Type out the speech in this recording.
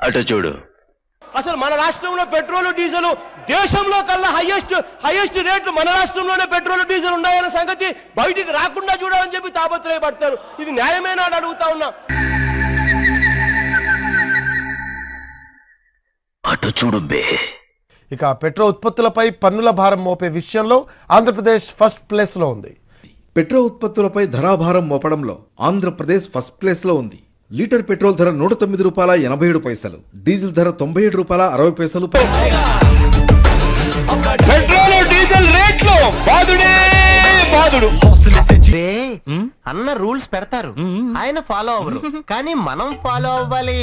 అటు చూడు. అసలు మన రాష్ట్రంలో పెట్రోల్ డీజిల్ దేశంలో కల్లా హైయెస్ట్ రేట్లు మన రాష్ట్రంలోనే పెట్రోల్ డీజిల్ ఉన్నాయన్న సంగతి బయటికి రాకుండా చూడాలని చెప్పి తాపత్రయపడతారు. ఇది న్యాయమేనా అని అడుగుతా ఉన్నా. అటు చూడు బే. ఇక పెట్రోల్ ఉత్పత్తులపై పన్నుల భారం మోపే విషయంలో ఆంధ్రప్రదేశ్ ఫస్ట్ ప్లేస్ లో ఉంది. పెట్రోల్ ఉత్పత్తులపై ధరాభారం మోపడంలో ఆంధ్రప్రదేశ్ ఫస్ట్ ప్లేస్ లో ఉంది. లీటర్ పెట్రోల్ ధర ₹109.87, డీజిల్ ధర ₹97.60. పెట్రోల్ డీజిల్ రేట్లు బాదుడే బాదుడు. అన్న రూల్స్ పెడతారు, ఆయన ఫాలో అవ్వరు, కానీ మనం ఫాలో అవ్వాలి.